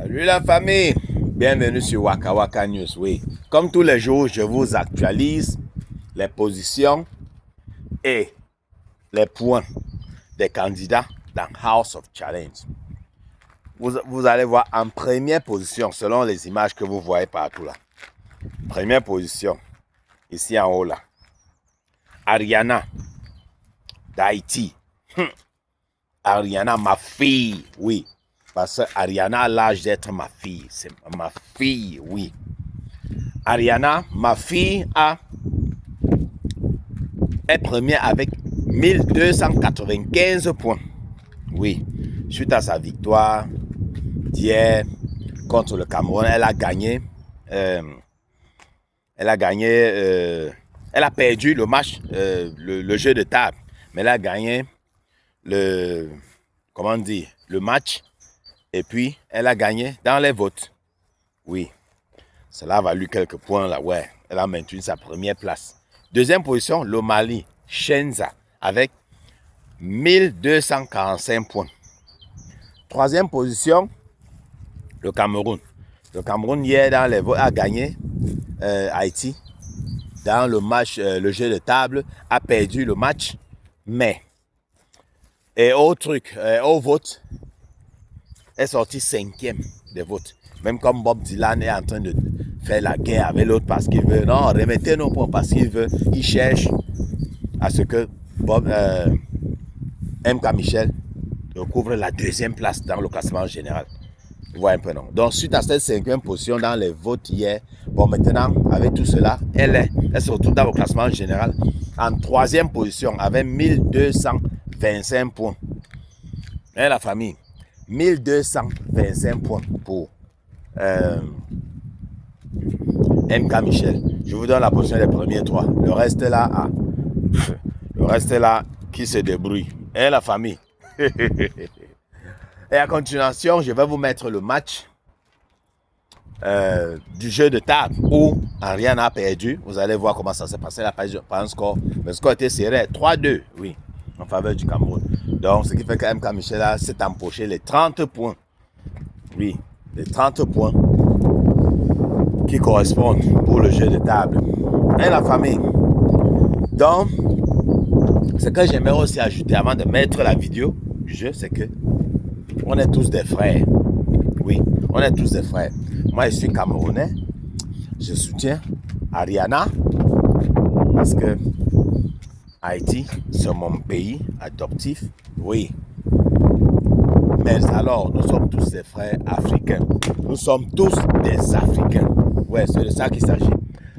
Salut la famille, bienvenue sur Waka Waka News. Oui, comme tous les jours, je vous actualise les positions et les points des candidats dans House of Challenge. Vous allez voir en première position, selon les images que vous voyez partout là. Première position, ici en haut là. Ariana d'Haïti. Ariana, ma fille, oui. Parce que Ariana a l'âge d'être ma fille. C'est ma fille, oui. Ariana, ma fille, est première avec 1295 points. Oui. Suite à sa victoire d'hier contre le Cameroun, elle a gagné. Elle a perdu le match, le jeu de table. Mais elle a gagné le match. Et puis, elle a gagné dans les votes. Oui, cela a valu quelques points là, ouais. Elle a maintenu sa première place. Deuxième position, le Mali, Shenza, avec 1245 points. Troisième position, le Cameroun. Le Cameroun, hier, dans les votes, a gagné Haïti. Dans le match, le jeu de table, a perdu le match. Mais, au vote, est sorti 5e des votes. Même comme Bob Dylan est en train de faire la guerre avec l'autre parce qu'il veut. Non, remettez nos points parce qu'il veut. Il cherche à ce que MK Michel recouvre la deuxième place dans le classement général. Vous voyez un peu, non? Donc, suite à cette 5e position dans les votes hier, bon, maintenant, avec tout cela, elle se retrouve dans le classement général en 3e position avec 1225 points. Et la famille, 1225 points pour MK Michel. Je vous donne la position des premiers 3. Le reste là, qui se débrouille. Et la famille. Et à continuation, je vais vous mettre le match du jeu de table où Ariana a perdu. Vous allez voir comment ça s'est passé. Elle a pas un score. Le score était serré. 3-2, oui, en faveur du Cameroun. Donc, ce qui fait que MK Michel s'est empoché les 30 points. Oui, les 30 points qui correspondent pour le jeu de table. Et la famille. Donc, ce que j'aimerais aussi ajouter avant de mettre la vidéo du jeu, c'est que on est tous des frères. Oui, on est tous des frères. Moi, je suis Camerounais. Je soutiens Ariana parce que Haïti, c'est mon pays adoptif. Oui. Mais alors, nous sommes tous des frères africains. Nous sommes tous des Africains. Ouais, c'est de ça qu'il s'agit.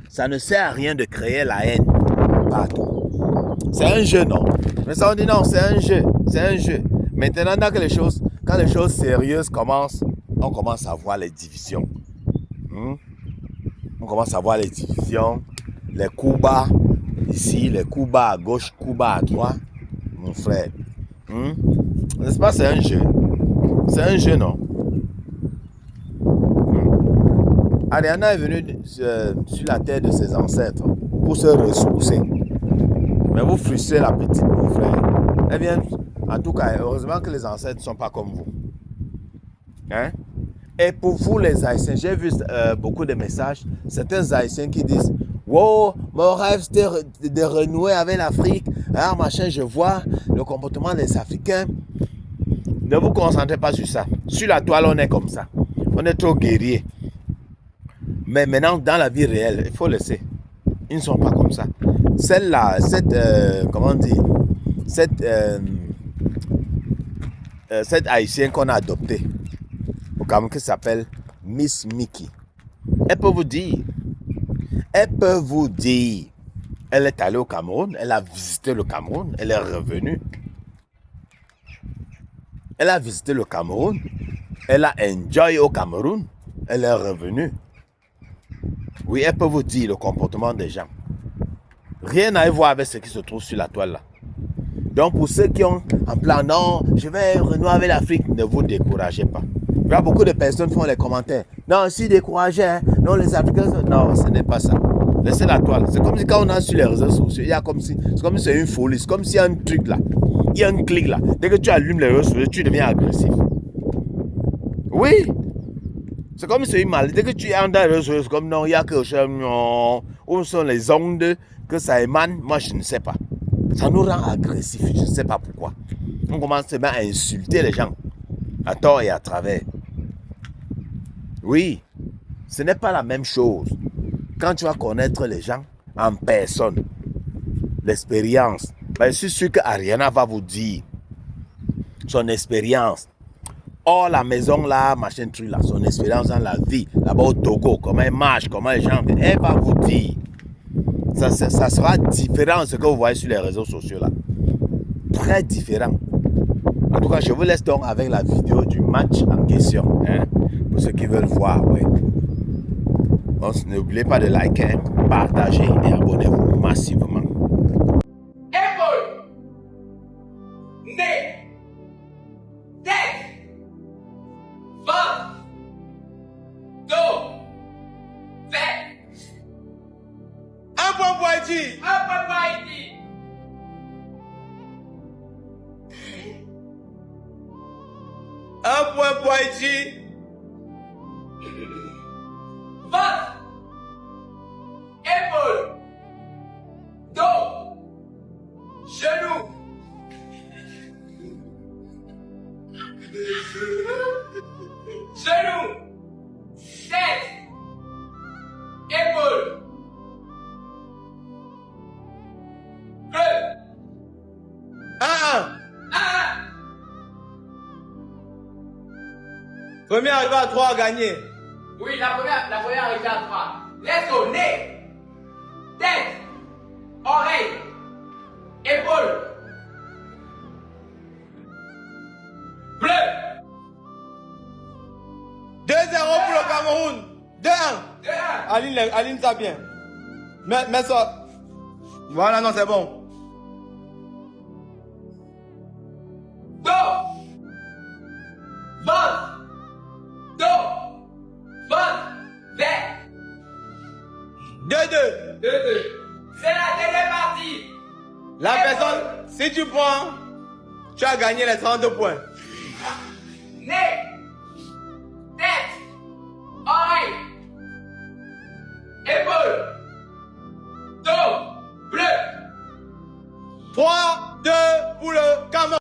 Ça ne sert à rien de créer la haine partout. C'est un jeu, non? Mais ça, on dit non, c'est un jeu. C'est un jeu. Maintenant, quand les choses sérieuses commencent, on commence à voir les divisions. On commence à voir les divisions, les coups bas ici, les coups bas à gauche, coups bas à droite. Mon frère. N'est-ce pas, c'est un jeu? C'est un jeu, non? Ariana est venue sur la terre de ses ancêtres pour se ressourcer. Mais vous frustrez la petite, mon frère. Eh bien, en tout cas, heureusement que les ancêtres ne sont pas comme vous. Hein? Et pour vous, les Haïtiens, j'ai vu beaucoup de messages. Certains Haïtiens qui disent: wow, mon rêve c'était de renouer avec l'Afrique. Ah, machin, je vois le comportement des Africains. Ne vous concentrez pas sur ça. Sur la toile, on est comme ça. On est trop guerriers. Mais maintenant, dans la vie réelle, il faut le laisser. Ils ne sont pas comme ça. Celle-là, cette Haïtienne qu'on a adoptée au Cameroun qui s'appelle Miss Mickey. Elle peut vous dire, elle est allée au Cameroun, elle a visité le Cameroun, elle est revenue. Elle a visité le Cameroun, elle a enjoy au Cameroun, elle est revenue. Oui, elle peut vous dire le comportement des gens. Rien à voir avec ce qui se trouve sur la toile là. Donc pour ceux qui ont en plan, non, je vais renouer avec l'Afrique, ne vous découragez pas. Il y a beaucoup de personnes qui font les commentaires. Non, si découragé, hein? Non, les Africains, non, ce n'est pas ça. Laissez la toile. C'est comme si quand on a sur les réseaux sociaux, c'est comme si c'est une folie, c'est comme s'il y a un truc là. Il y a un clic là. Dès que tu allumes les réseaux sociaux, tu deviens agressif. Oui, C'est comme c'est une maladie. Dès que tu es dans les réseaux, c'est comme non, il y a quelque chose, non. Où sont les ondes que ça émane? Moi, je ne sais pas. Ça nous rend agressifs, je ne sais pas pourquoi. On commence seulement à insulter les gens, à tort et à travers. Oui, ce n'est pas la même chose. Quand tu vas connaître les gens en personne, l'expérience, ben, je suis sûr qu'Ariana va vous dire son expérience. Oh, la maison là, machin truc là, son expérience dans la vie, là-bas au Togo, comment elle marche, comment les gens, elle va vous dire. Ça sera différent de ce que vous voyez sur les réseaux sociaux là. Très différent. En tout cas, je vous laisse donc avec la vidéo du match en question. Hein, pour ceux qui veulent voir, ouais. Donc, n'oubliez pas de liker, partager et abonnez-vous massivement. Épaule, nez, tête, ventre, dos, fesses. Un point pour Haïti. Un point pour Haïti. Un point pour Haïti. Ventre, épaule, dos, genou. Genou, tête, épaule, bleu, 1-1. un, Premier arrivé à 3 a gagné. oui, la première arrivée à 3. Laisse au nez, tête, oreille, épaule, bleu, 2-0 pour le Cameroun. 2-1. 2-1. Aline ça bien. Mets ça. Voilà, non, c'est bon. Dos, ventre, dos, ventre, vert. 2-2. 2-2. C'est la dernière partie. La personne, si tu prends, tu as gagné les 32 points. Nez, tête, oreille, épaule, dos, bleu. 3-2 pour le Cameroun.